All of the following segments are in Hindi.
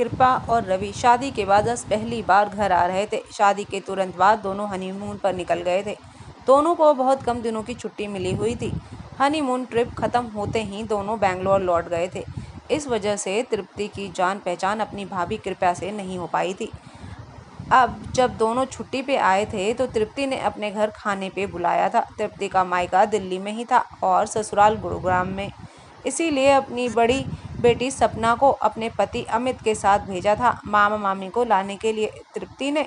कृपा और रवि शादी के बाद आज पहली बार घर आ रहे थे। शादी के तुरंत बाद दोनों हनीमून पर निकल गए थे। दोनों को बहुत कम दिनों की छुट्टी मिली हुई थी। हनीमून ट्रिप खत्म होते ही दोनों बेंगलोर लौट गए थे। इस वजह से तृप्ति की जान पहचान अपनी भाभी कृपा से नहीं हो पाई थी। अब जब दोनों छुट्टी पे आए थे तो तृप्ति ने अपने घर खाने पे बुलाया था। तृप्ति का मायका दिल्ली में ही था और ससुराल गुरुग्राम में, इसीलिए अपनी बड़ी बेटी सपना को अपने पति अमित के साथ भेजा था मामा मामी को लाने के लिए। तृप्ति ने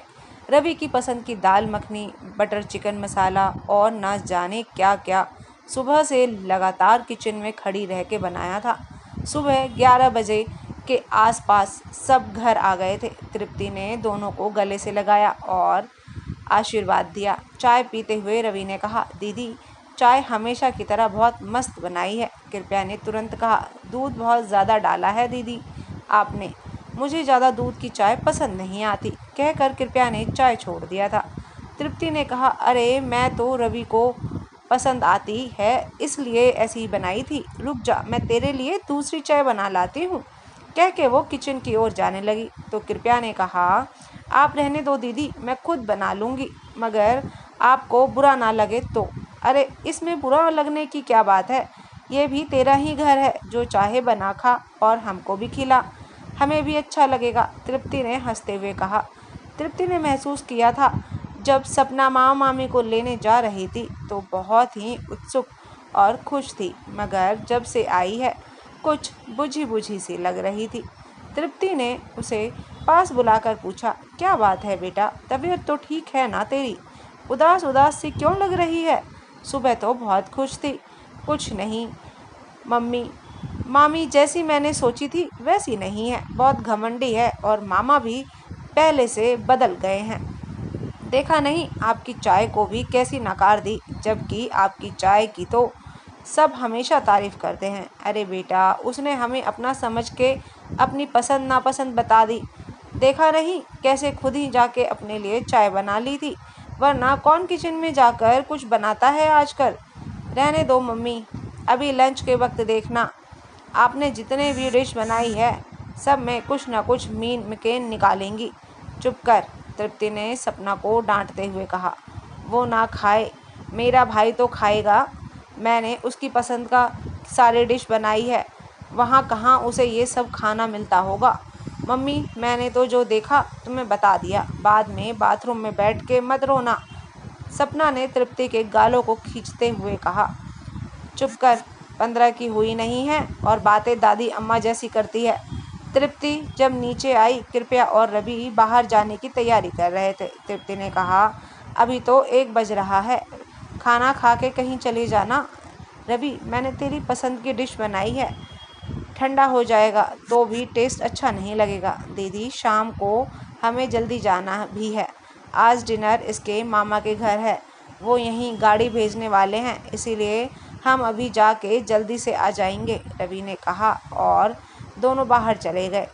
रवि की पसंद की दाल मखनी, बटर चिकन मसाला और न जाने क्या क्या सुबह से लगातार किचन में खड़ी रह के बनाया था। सुबह 11 बजे के आसपास सब घर आ गए थे। तृप्ति ने दोनों को गले से लगाया और आशीर्वाद दिया। चाय पीते हुए रवि ने कहा, दीदी चाय हमेशा की तरह बहुत मस्त बनाई है। कृपया ने तुरंत कहा, दूध बहुत ज़्यादा डाला है दीदी आपने, मुझे ज़्यादा दूध की चाय पसंद नहीं आती, कहकर कृपया ने चाय छोड़ दिया था। तृप्ति ने कहा, अरे मैं तो रवि को पसंद आती है इसलिए ऐसी बनाई थी, रुक जा मैं तेरे लिए दूसरी चाय बना लाती हूँ, कह के वो किचन की ओर जाने लगी। तो कृपया ने कहा, आप रहने दो दीदी, मैं खुद बना लूँगी, मगर आपको बुरा ना लगे तो। अरे इसमें बुरा लगने की क्या बात है, ये भी तेरा ही घर है, जो चाहे बना खा और हमको भी खिला, हमें भी अच्छा लगेगा, तृप्ति ने हंसते हुए कहा। तृप्ति ने महसूस किया था जब सपना मामा मामी को लेने जा रही थी तो बहुत ही उत्सुक और खुश थी, मगर जब से आई है कुछ बुझी बुझी सी लग रही थी। तृप्ति ने उसे पास बुलाकर पूछा, क्या बात है बेटा, तबीयत तो ठीक है ना तेरी, उदास उदास सी क्यों लग रही है? सुबह तो बहुत खुश थी। कुछ नहीं मम्मी, मामी जैसी मैंने सोची थी वैसी नहीं है, बहुत घमंडी है और मामा भी पहले से बदल गए हैं। देखा नहीं आपकी चाय को भी कैसी नकार दी, जबकि आपकी चाय की तो सब हमेशा तारीफ करते हैं। अरे बेटा, उसने हमें अपना समझ के अपनी पसंद नापसंद बता दी, देखा नहीं कैसे खुद ही जाके अपने लिए चाय बना ली थी, वरना कौन किचन में जाकर कुछ बनाता है आजकल। रहने दो मम्मी, अभी लंच के वक्त देखना, आपने जितने भी डिश बनाई है सब में कुछ ना कुछ मीन मकेन निकालेंगी। चुप कर, तृप्ति ने सपना को डांटते हुए कहा। वो ना खाए, मेरा भाई तो खाएगा, मैंने उसकी पसंद का सारे डिश बनाई है, वहाँ कहाँ उसे ये सब खाना मिलता होगा। मम्मी मैंने तो जो देखा तुम्हें बता दिया, बाद में बाथरूम में बैठ के मत रोना, सपना ने तृप्ति के गालों को खींचते हुए कहा। चुप कर, 15 की हुई नहीं है और बातें दादी अम्मा जैसी करती है। तृप्ति जब नीचे आई, कृपया और रवि बाहर जाने की तैयारी कर रहे थे। तृप्ति ने कहा, अभी तो 1 बज रहा है, खाना खा के कहीं चले जाना। रवि मैंने तेरी पसंद की डिश बनाई है, ठंडा हो जाएगा तो भी टेस्ट अच्छा नहीं लगेगा। दीदी शाम को हमें जल्दी जाना भी है, आज डिनर इसके मामा के घर है, वो यहीं गाड़ी भेजने वाले हैं, इसीलिए हम अभी जाके जल्दी से आ जाएंगे, रवि ने कहा और दोनों बाहर चले गए।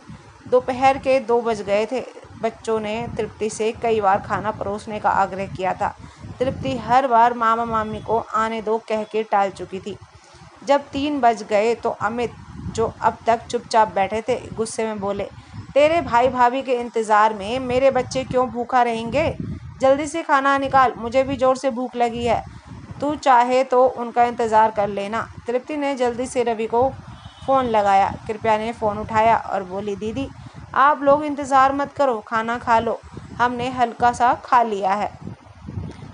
दोपहर के 2 बज गए थे। बच्चों ने तृप्ति से कई बार खाना परोसने का आग्रह किया था। तृप्ति हर बार मामा मामी को आने दो कह के टाल चुकी थी। जब 3 बज गए तो अमित, जो अब तक चुपचाप बैठे थे, गुस्से में बोले, तेरे भाई भाभी के इंतज़ार में मेरे बच्चे क्यों भूखा रहेंगे? जल्दी से खाना निकाल, मुझे भी ज़ोर से भूख लगी है, तू चाहे तो उनका इंतज़ार कर लेना। तृप्ति ने जल्दी से रवि को फ़ोन लगाया। कृपया ने फ़ोन उठाया और बोली, दीदी आप लोग इंतज़ार मत करो, खाना खा लो, हमने हल्का सा खा लिया है।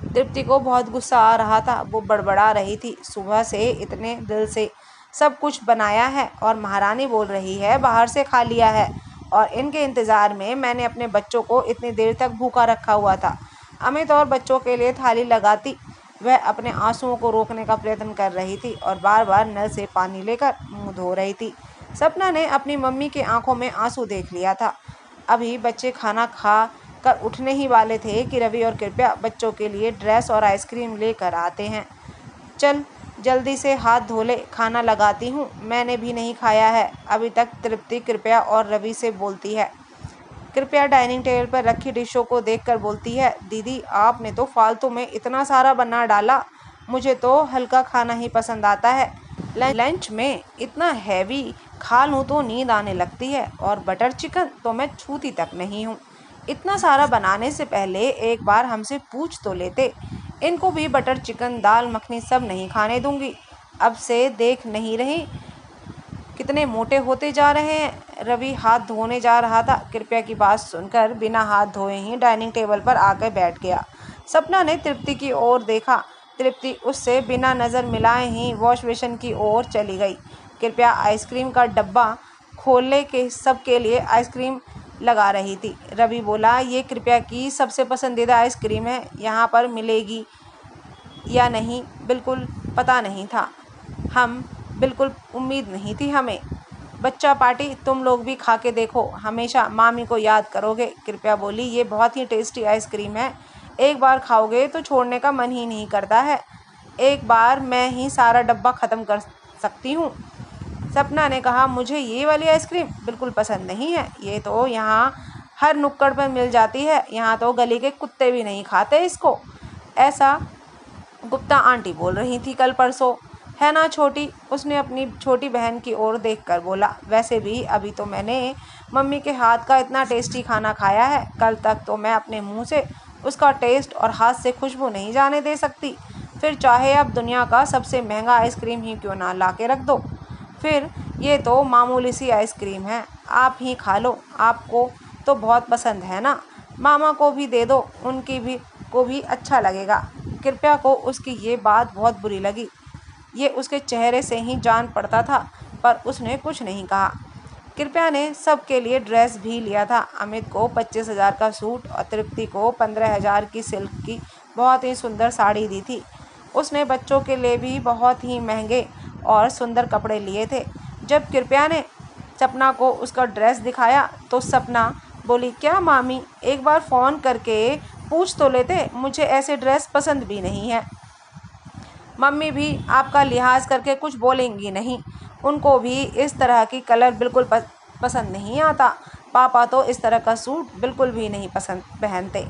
तृप्ति को बहुत गुस्सा आ रहा था, वो बड़बड़ा रही थी, सुबह से इतने दिल से सब कुछ बनाया है और महारानी बोल रही है बाहर से खा लिया है, और इनके इंतज़ार में मैंने अपने बच्चों को इतनी देर तक भूखा रखा हुआ था। अमित और बच्चों के लिए थाली लगाती वह अपने आंसुओं को रोकने का प्रयत्न कर रही थी और बार बार नल से पानी लेकर मुंह धो रही थी। सपना ने अपनी मम्मी के आंखों में आंसू देख लिया था। अभी बच्चे खाना खा कर उठने ही वाले थे कि रवि और कृपया बच्चों के लिए ड्रेस और आइसक्रीम लेकर आते हैं। चल जल्दी से हाथ धो ले, खाना लगाती हूँ, मैंने भी नहीं खाया है अभी तक, तृप्ति कृपया और रवि से बोलती है। कृपया डाइनिंग टेबल पर रखी डिशों को देखकर बोलती है, दीदी आपने तो फालतू में इतना सारा बना डाला, मुझे तो हल्का खाना ही पसंद आता है, लंच में इतना हैवी खा लूँ तो नींद आने लगती है, और बटर चिकन तो मैं छूती तक नहीं हूँ। इतना सारा बनाने से पहले एक बार हमसे पूछ तो लेते। इनको भी बटर चिकन, दाल मखनी सब नहीं खाने दूंगी। अब से देख नहीं रही कितने मोटे होते जा रहे हैं। रवि हाथ धोने जा रहा था। कृपया की बात सुनकर बिना हाथ धोए ही डाइनिंग टेबल पर आकर बैठ गया। सपना ने तृप्ति की ओर देखा। तृप्ति उससे बिना नज़र मिलाए ही वॉश बेसिन की ओर चली गई। कृपया आइसक्रीम का डब्बा खोलने के सबके लिए आइसक्रीम लगा रही थी। रवि बोला, ये कृपया की सबसे पसंदीदा आइसक्रीम है, यहाँ पर मिलेगी या नहीं बिल्कुल पता नहीं था। हम बिल्कुल उम्मीद नहीं थी हमें। बच्चा पार्टी, तुम लोग भी खा के देखो, हमेशा मामी को याद करोगे। कृपया बोली, ये बहुत ही टेस्टी आइसक्रीम है, एक बार खाओगे तो छोड़ने का मन ही नहीं करता है। एक बार मैं ही सारा डब्बा ख़त्म कर सकती हूँ। सपना ने कहा, मुझे ये वाली आइसक्रीम बिल्कुल पसंद नहीं है, ये तो यहाँ हर नुक्कड़ पर मिल जाती है, यहाँ तो गली के कुत्ते भी नहीं खाते इसको। ऐसा गुप्ता आंटी बोल रही थी कल परसों, है ना छोटी? उसने अपनी छोटी बहन की ओर देखकर बोला। वैसे भी अभी तो मैंने मम्मी के हाथ का इतना टेस्टी खाना खाया है, कल तक तो मैं अपने मुंह से उसका टेस्ट और हाथ से खुशबू नहीं जाने दे सकती। फिर चाहे अब दुनिया का सबसे महंगा आइसक्रीम ही क्यों ना ला के रख दो। फिर ये तो मामूली सी आइसक्रीम है, आप ही खा लो, आपको तो बहुत पसंद है ना। मामा को भी दे दो, उनकी भी को भी अच्छा लगेगा। कृपया को उसकी ये बात बहुत बुरी लगी। ये उसके चेहरे से ही जान पड़ता था, पर उसने कुछ नहीं कहा। कृपया ने सबके लिए ड्रेस भी लिया था। अमित को 25,000 का सूट और तृप्ति को 15,000 की सिल्क की बहुत ही सुंदर साड़ी दी थी। उसने बच्चों के लिए भी बहुत ही महंगे और सुंदर कपड़े लिए थे। जब कृपया ने सपना को उसका ड्रेस दिखाया तो सपना बोली, क्या मामी, एक बार फ़ोन करके पूछ तो लेते, मुझे ऐसे ड्रेस पसंद भी नहीं है। मम्मी भी आपका लिहाज करके कुछ बोलेंगी नहीं, उनको भी इस तरह की कलर बिल्कुल पसंद नहीं आता। पापा तो इस तरह का सूट बिल्कुल भी नहीं पसंद पहनते।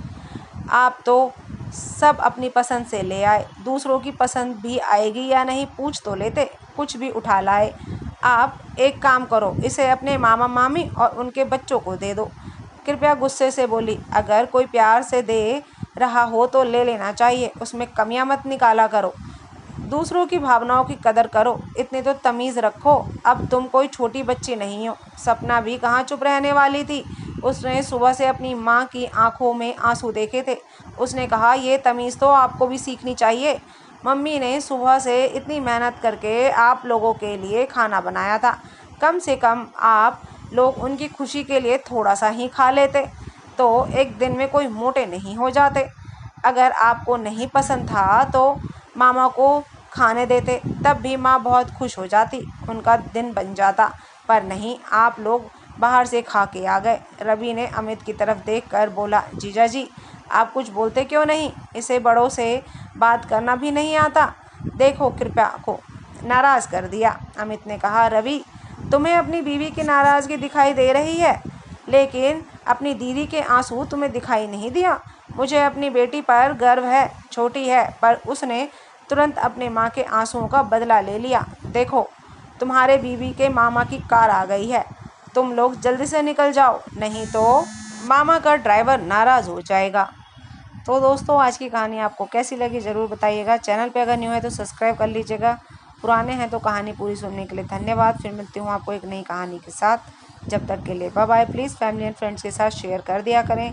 आप तो सब अपनी पसंद से ले आए, दूसरों की पसंद भी आएगी या नहीं पूछ तो लेते, कुछ भी उठा लाए। आप एक काम करो, इसे अपने मामा मामी और उनके बच्चों को दे दो। कृपया गुस्से से बोली, अगर कोई प्यार से दे रहा हो तो ले लेना चाहिए, उसमें कमियां मत निकाला करो। दूसरों की भावनाओं की कदर करो, इतनी तो तमीज़ रखो। अब तुम कोई छोटी बच्ची नहीं हो। सपना भी कहाँ चुप रहने वाली थी। उसने सुबह से अपनी माँ की आंखों में आंसू देखे थे। उसने कहा, ये तमीज़ तो आपको भी सीखनी चाहिए। मम्मी ने सुबह से इतनी मेहनत करके आप लोगों के लिए खाना बनाया था, कम से कम आप लोग उनकी खुशी के लिए थोड़ा सा ही खा लेते तो एक दिन में कोई मोटे नहीं हो जाते। अगर आपको नहीं पसंद था तो मामा को खाने देते, तब भी माँ बहुत खुश हो जाती, उनका दिन बन जाता। पर नहीं, आप लोग बाहर से खा के आ गए। रवि ने अमित की तरफ देखकर बोला, जीजा जी, आप कुछ बोलते क्यों नहीं? इसे बड़ों से बात करना भी नहीं आता। देखो, कृपया को नाराज़ कर दिया। अमित ने कहा, रवि, तुम्हें अपनी बीवी की नाराज़गी दिखाई दे रही है, लेकिन अपनी दीदी के आंसू तुम्हें दिखाई नहीं दिया। मुझे अपनी बेटी पर गर्व है, छोटी है पर उसने तुरंत अपने माँ के आंसुओं का बदला ले लिया। देखो, तुम्हारे बीवी के मामा की कार आ गई है, तुम लोग जल्दी से निकल जाओ, नहीं तो मामा का ड्राइवर नाराज़ हो जाएगा। तो दोस्तों, आज की कहानी आपको कैसी लगी ज़रूर बताइएगा। चैनल पे अगर न्यू है तो सब्सक्राइब कर लीजिएगा। पुराने हैं तो कहानी पूरी सुनने के लिए धन्यवाद। फिर मिलती हूँ आपको एक नई कहानी के साथ। जब तक के लिए bye bye. Please family and friends के साथ शेयर कर दिया करें।